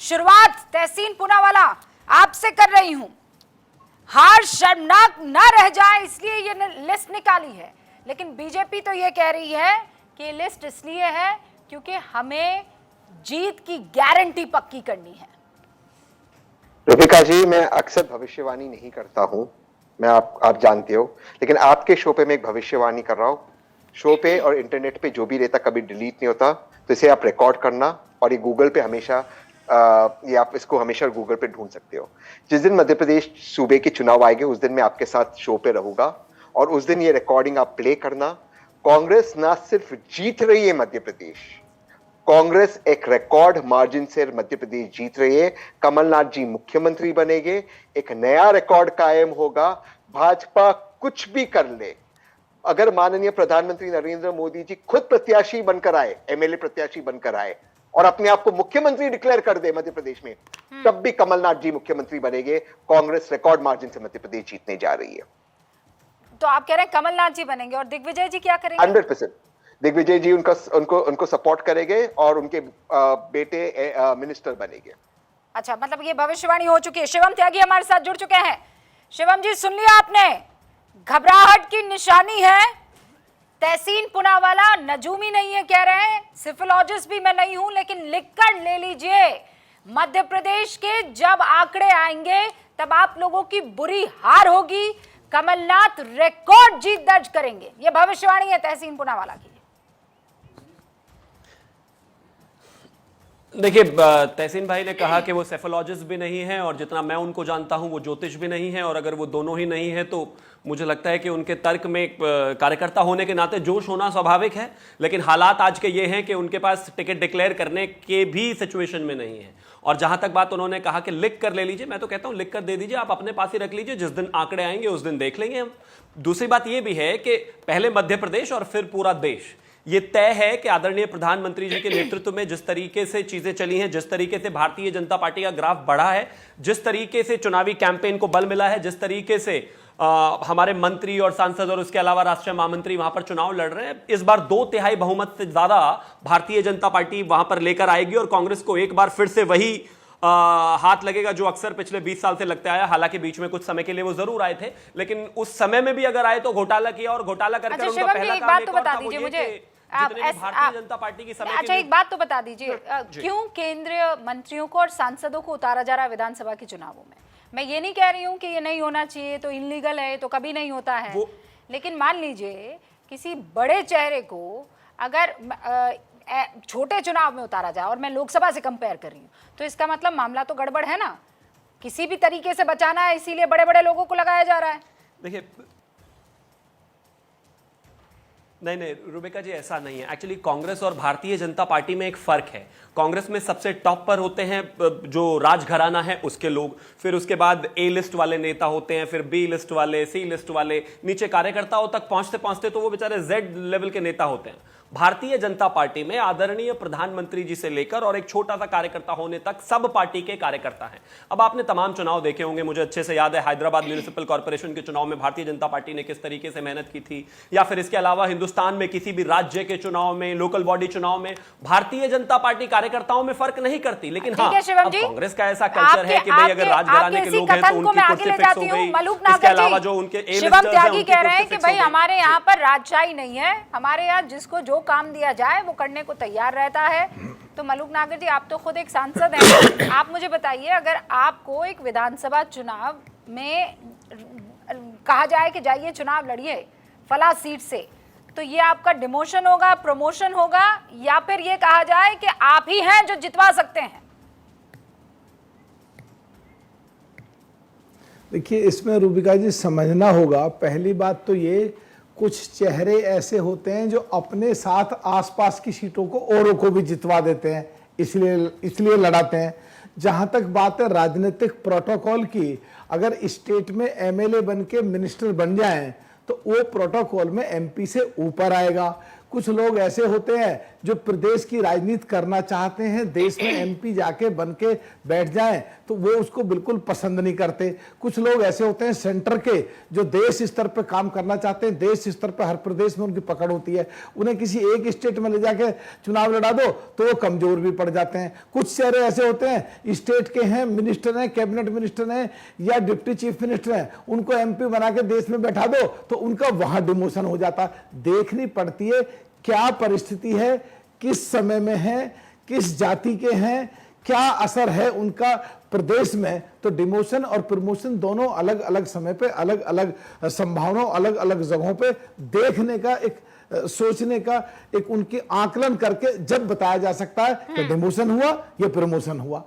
शुरुआत तहसीन पूनावाला आपसे कर रही हूं। हार शर्मनाक ना रह जाए इसलिए ये लिस्ट निकाली है, लेकिन बीजेपी तो ये कह रही है कि लिस्ट इसलिए है क्योंकि हमें जीत की गारंटी पक्की करनी है। रूबिका जी, मैं अक्सर भविष्यवाणी नहीं करता हूं, मैं आप जानते हो, लेकिन आपके शो पे मैं एक भविष्यवाणी कर रहा हूं। शो पे और इंटरनेट पे जो भी रहता कभी डिलीट नहीं होता, तो इसे आप रिकॉर्ड करना और ये गूगल पे हमेशा ये आप इसको हमेशा गूगल पे ढूंढ सकते हो। जिस दिन मध्य प्रदेश सूबे के चुनाव आएंगे उस दिन मैं आपके साथ शो पे रहूंगा और उस दिन ये रिकॉर्डिंग आप प्ले करना। कांग्रेस ना सिर्फ जीत रही है मध्य प्रदेश, कांग्रेस एक रिकॉर्ड मार्जिन से मध्य प्रदेश जीत रही है। कमलनाथ जी मुख्यमंत्री बनेंगे, एक नया रिकॉर्ड कायम होगा। भाजपा कुछ भी कर ले, अगर माननीय प्रधानमंत्री नरेंद्र मोदी जी खुद प्रत्याशी बनकर आए, एमएलए प्रत्याशी बनकर आए और अपने आप को मुख्यमंत्री डिक्लेयर कर दे मध्य प्रदेश में, तब भी कमलनाथ जी मुख्यमंत्री बनेंगे। कांग्रेस रिकॉर्ड मार्जिन से मध्य प्रदेश जीतने जा रही है। तो आप कह रहे हैं कमलनाथ जी बनेंगे और दिग्विजय जी क्या करेंगे? 100% दिग्विजय जी उनको सपोर्ट करेंगे और उनके बेटे मिनिस्टर बनेंगे। अच्छा, मतलब ये भविष्यवाणी हो चुकी है। शिवम त्यागी हमारे साथ जुड़ चुके हैं। शिवम जी, सुन लिया आपने, घबराहट की निशानी है। तहसीन पूनावाला नजूमी नहीं है कह रहे हैं, सिफोलॉजिस्ट भी मैं नहीं हूं, लेकिन लिखकर ले लीजिए। मध्य प्रदेश के जब आंकड़े आएंगे तब आप लोगों की बुरी हार होगी। कमलनाथ रिकॉर्ड जीत दर्ज करेंगे, यह भविष्यवाणी है तहसीन पूनावाला की। देखिए, तहसीन भाई ने कहा कि वो सेफोलॉजिस्ट भी नहीं है और जितना मैं उनको जानता हूं वो ज्योतिष भी नहीं है, और अगर वो दोनों ही नहीं है तो मुझे लगता है कि उनके तर्क में कार्यकर्ता होने के नाते जोश होना स्वाभाविक है। लेकिन हालात आज के ये हैं कि उनके पास टिकट डिक्लेयर करने के भी सिचुएशन में नहीं है। और जहां तक बात उन्होंने कहा कि लिख कर ले लीजिए, मैं तो कहता हूं लिख कर दे दीजिए, आप अपने पास ही रख लीजिए, जिस दिन आंकड़े आएंगे उस दिन देख लेंगे हम। दूसरी बात यह भी है कि पहले मध्य प्रदेश और फिर पूरा देश, ये तय है कि आदरणीय प्रधानमंत्री जी के नेतृत्व में जिस तरीके से चीजें चली हैं, जिस तरीके से भारतीय जनता पार्टी का ग्राफ बढ़ा है, जिस तरीके से चुनावी कैंपेन को बल मिला है, जिस तरीके से हमारे मंत्री और सांसद और उसके अलावा राष्ट्रीय महामंत्री वहां पर चुनाव लड़ रहे हैं, इस बार 2/3 बहुमत से ज्यादा भारतीय जनता पार्टी वहां पर लेकर आएगी और कांग्रेस को एक बार फिर से वही हाथ लगेगा जो अक्सर पिछले 20 साल से लगता आया। हालांकि बीच में कुछ समय के लिए वो जरूर आए थे, लेकिन उस समय में भी अगर आए तो घोटाला किया, और घोटाला करके अच्छा, शिवम जी, एक बात तो बता दीजिए मुझे, भारतीय जनता पार्टी की समय। अच्छा, एक बात तो बता दीजिए, क्यों केंद्रीय मंत्रियों को और सांसदों को उतारा जा रहा है विधानसभा के चुनावों में? मैं ये नहीं कह रही हूँ कि ये नहीं होना चाहिए, तो इलीगल है, तो कभी नहीं होता है, लेकिन मान लीजिए किसी बड़े चेहरे को अगर छोटे चुनाव में उतारा जाए, और मैं लोकसभा से कंपेयर कर रही हूँ, तो इसका मतलब मामला तो गड़बड़ है ना। किसी भी तरीके से बचाना है, इसीलिए बड़े बड़े लोगों को लगाया जा रहा है। देखिए, नहीं रूबिका जी, ऐसा नहीं है। एक्चुअली कांग्रेस और भारतीय जनता पार्टी में एक फर्क है। कांग्रेस में सबसे टॉप पर होते हैं जो राजघराना है उसके लोग, फिर उसके बाद ए लिस्ट वाले नेता होते हैं, फिर बी लिस्ट वाले, सी लिस्ट वाले, नीचे कार्यकर्ताओं तक पहुंचते पहुंचते तो वो बेचारे जेड लेवल के नेता होते हैं। भारतीय जनता पार्टी में आदरणीय प्रधानमंत्री जी से लेकर और एक छोटा सा कार्यकर्ता होने तक सब पार्टी के कार्यकर्ता हैं। अब आपने तमाम चुनाव देखे होंगे, मुझे अच्छे से याद है हैदराबाद म्युनिसिपल कॉर्पोरेशन के चुनाव में भारतीय जनता पार्टी ने किस तरीके से मेहनत की थी, या फिर इसके अलावा हिंदुस्तान में किसी भी राज्य के चुनाव में, लोकल बॉडी चुनाव में भारतीय जनता पार्टी कार्यकर्ताओं में फर्क नहीं करती। लेकिन हाँ, कांग्रेस का ऐसा कल्चर है कि भाई अगर राजघराने के लोग हैं तो उनकी कुर्सी फिक्स हो गई। इसके अलावा जो उनके शिवम त्यागी कह रहे हैं कि भाई हमारे यहाँ पर राजशाही नहीं है, हमारे यहाँ जिसको जो काम दिया जाए वो करने को तैयार रहता है। तो मलूक नागर जी, आप तो खुद एक सांसद हैं, आप मुझे बताइए, अगर आपको एक विधानसभा चुनाव में कहा जाए कि जाइए चुनाव लड़िए फला सीट से, तो ये आपका डिमोशन होगा, प्रमोशन होगा, या फिर ये कहा जाए कि आप ही हैं जो जितवा सकते हैं? देखिए, इसमें रूबिका जी समझना होगा, पहली बात तो ये, कुछ चेहरे ऐसे होते हैं जो अपने साथ आसपास की सीटों को औरों को भी जितवा देते हैं, इसलिए लड़ाते हैं। जहां तक बात है राजनीतिक प्रोटोकॉल की, अगर स्टेट में एमएलए बन के मिनिस्टर बन जाएं तो वो प्रोटोकॉल में एमपी से ऊपर आएगा। कुछ लोग ऐसे होते हैं जो प्रदेश की राजनीति करना चाहते हैं, देश में एमपी जाके बन के बैठ जाएं तो वो उसको बिल्कुल पसंद नहीं करते। कुछ लोग ऐसे होते हैं सेंटर के जो देश स्तर पर काम करना चाहते हैं, देश स्तर पर हर प्रदेश में उनकी पकड़ होती है, उन्हें किसी एक स्टेट में ले जाके चुनाव लड़ा दो तो वो कमजोर भी पड़ जाते हैं। कुछ चेहरे ऐसे होते हैं स्टेट के हैं, मिनिस्टर हैं, कैबिनेट मिनिस्टर हैं या डिप्टी चीफ मिनिस्टर हैं, उनको एमपी बना के देश में बैठा दो तो उनका वहां डिमोशन हो जाता। देखनी पड़ती है क्या परिस्थिति है, किस समय में है, किस जाति के हैं, क्या असर है उनका प्रदेश में। तो डिमोशन और प्रमोशन दोनों अलग अलग समय पे, अलग अलग संभावनाओं, अलग अलग जगहों पे देखने का एक सोचने का एक उनके आकलन करके जब बताया जा सकता है कि डिमोशन हुआ या प्रमोशन हुआ।